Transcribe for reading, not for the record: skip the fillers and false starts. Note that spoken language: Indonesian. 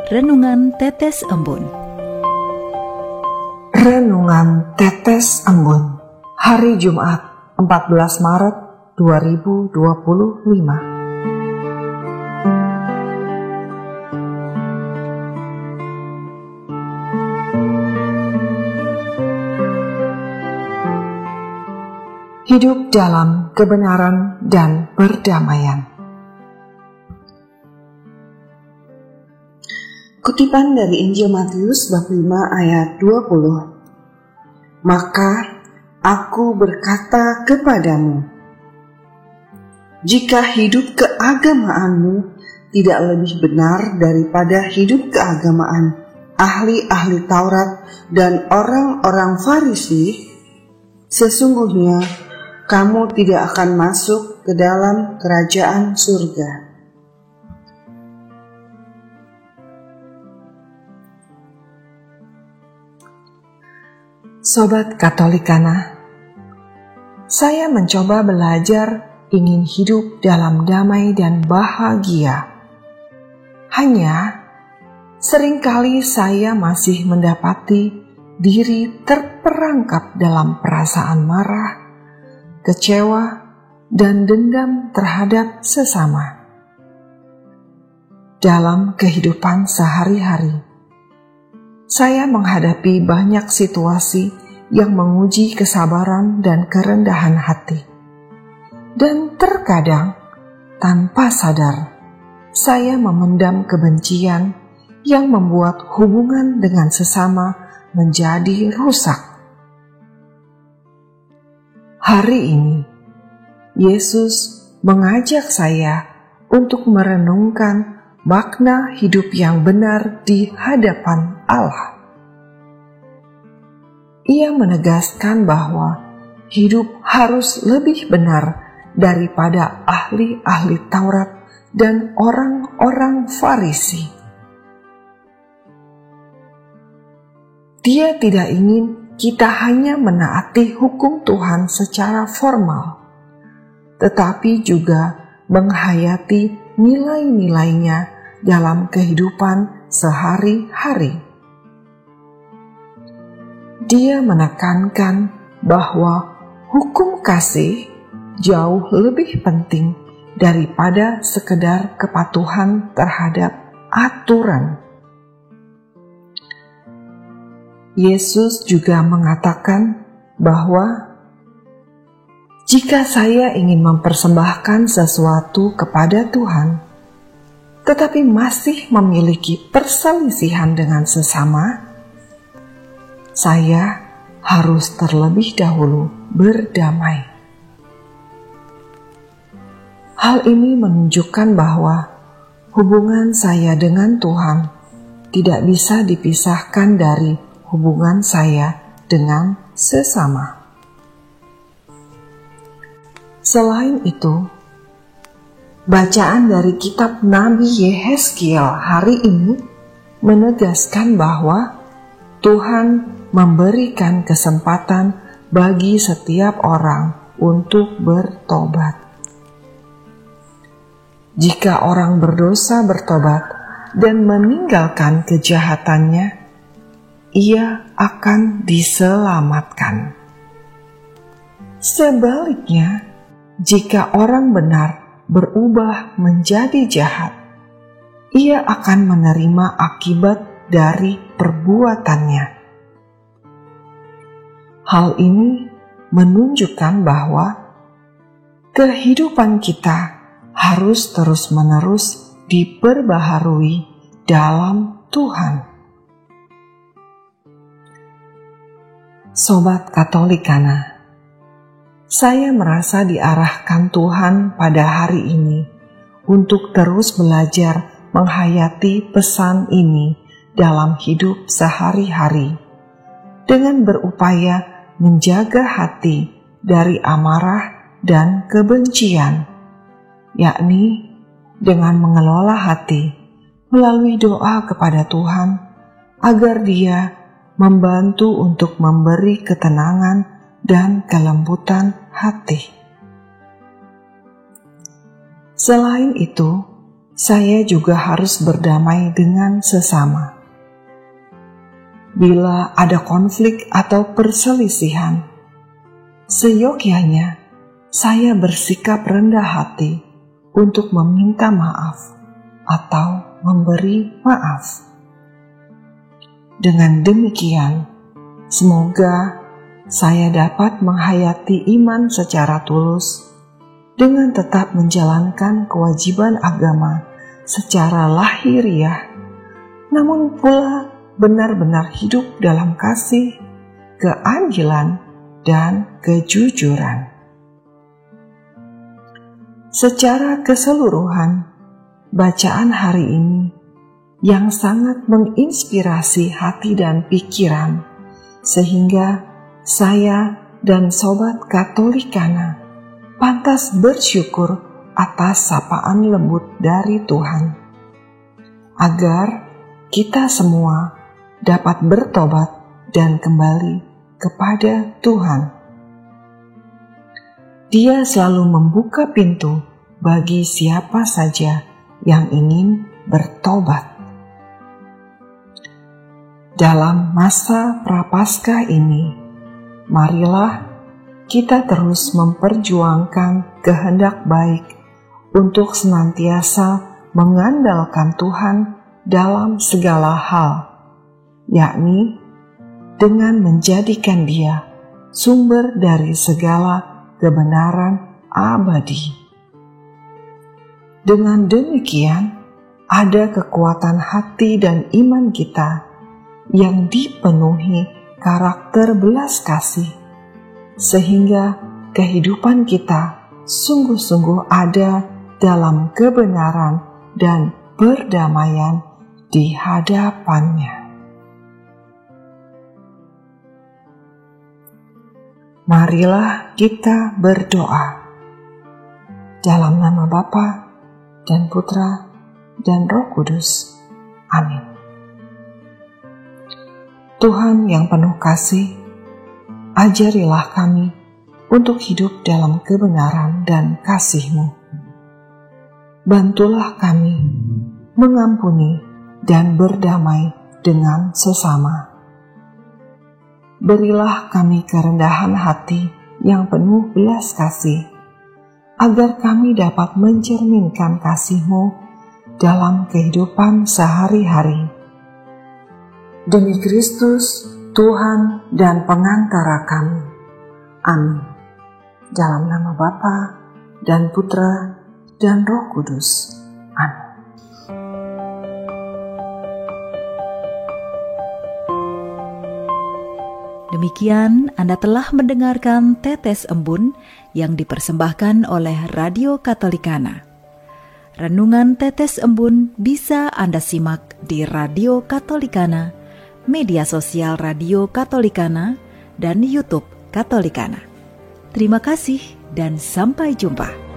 Renungan Tetes Embun. Renungan Tetes Embun, hari Jumat 14 Maret 2025. Hidup dalam kebenaran dan perdamaian. Kutipan dari Injil Matius bab 5 ayat 20. Maka aku berkata kepadamu, jika hidup keagamaanmu tidak lebih benar daripada hidup keagamaan ahli-ahli Taurat dan orang-orang Farisi, sesungguhnya kamu tidak akan masuk ke dalam kerajaan surga. Sobat Katolikana, saya mencoba belajar ingin hidup dalam damai dan bahagia. Hanya seringkali saya masih mendapati diri terperangkap dalam perasaan marah, kecewa, dan dendam terhadap sesama. Dalam kehidupan sehari-hari, saya menghadapi banyak situasi yang menguji kesabaran dan kerendahan hati. Dan terkadang, tanpa sadar, saya memendam kebencian yang membuat hubungan dengan sesama menjadi rusak. Hari ini, Yesus mengajak saya untuk merenungkan makna hidup yang benar di hadapan Allah. Ia menegaskan bahwa hidup harus lebih benar daripada ahli-ahli Taurat dan orang-orang Farisi. Dia tidak ingin kita hanya menaati hukum Tuhan secara formal, tetapi juga menghayati nilai-nilainya dalam kehidupan sehari-hari. Dia menekankan bahwa hukum kasih jauh lebih penting daripada sekedar kepatuhan terhadap aturan. Yesus juga mengatakan bahwa jika saya ingin mempersembahkan sesuatu kepada Tuhan, tetapi masih memiliki perselisihan dengan sesama, saya harus terlebih dahulu berdamai. Hal ini menunjukkan bahwa hubungan saya dengan Tuhan tidak bisa dipisahkan dari hubungan saya dengan sesama. Selain itu, bacaan dari kitab Nabi Yehezkiel hari ini menegaskan bahwa Tuhan memberikan kesempatan bagi setiap orang untuk bertobat. Jika orang berdosa bertobat dan meninggalkan kejahatannya, ia akan diselamatkan. Sebaliknya, jika orang benar berubah menjadi jahat, ia akan menerima akibat dari perbuatannya. Hal ini menunjukkan bahwa kehidupan kita harus terus-menerus diperbaharui dalam Tuhan. Sobat Katolikana, saya merasa diarahkan Tuhan pada hari ini untuk terus belajar menghayati pesan ini dalam hidup sehari-hari, dengan berupaya menjaga hati dari amarah dan kebencian, yakni dengan mengelola hati melalui doa kepada Tuhan agar Dia membantu untuk memberi ketenangan dan kelembutan hati. Selain itu, saya juga harus berdamai dengan sesama. Bila ada konflik atau perselisihan, seyogyanya saya bersikap rendah hati untuk meminta maaf atau memberi maaf. Dengan demikian, semoga saya dapat menghayati iman secara tulus dengan tetap menjalankan kewajiban agama secara lahiriah, namun pula benar-benar hidup dalam kasih, keadilan, dan kejujuran. Secara keseluruhan, bacaan hari ini yang sangat menginspirasi hati dan pikiran, sehingga saya dan Sobat Katolikana pantas bersyukur atas sapaan lembut dari Tuhan, agar kita semua dapat bertobat dan kembali kepada Tuhan. Dia selalu membuka pintu bagi siapa saja yang ingin bertobat. Dalam masa Prapaskah ini, marilah kita terus memperjuangkan kehendak baik untuk senantiasa mengandalkan Tuhan dalam segala hal, yakni dengan menjadikan Dia sumber dari segala kebenaran abadi. Dengan demikian, ada kekuatan hati dan iman kita yang dipenuhi karakter belas kasih, sehingga kehidupan kita sungguh-sungguh ada dalam kebenaran dan perdamaian di hadapannya. Marilah kita berdoa. Dalam nama Bapa dan Putra dan Roh Kudus. Amin. Tuhan yang penuh kasih, ajarilah kami untuk hidup dalam kebenaran dan kasih-Mu. Bantulah kami mengampuni dan berdamai dengan sesama. Berilah kami kerendahan hati yang penuh belas kasih, agar kami dapat mencerminkan kasih-Mu dalam kehidupan sehari-hari. Demi Kristus, Tuhan dan pengantara kami. Amin. Dalam nama Bapa dan Putra dan Roh Kudus. Amin. Demikian Anda telah mendengarkan Tetes Embun yang dipersembahkan oleh Radio Katolikana. Renungan Tetes Embun bisa Anda simak di Radio Katolikana, media sosial Radio Katolikana, dan YouTube Katolikana. Terima kasih dan sampai jumpa.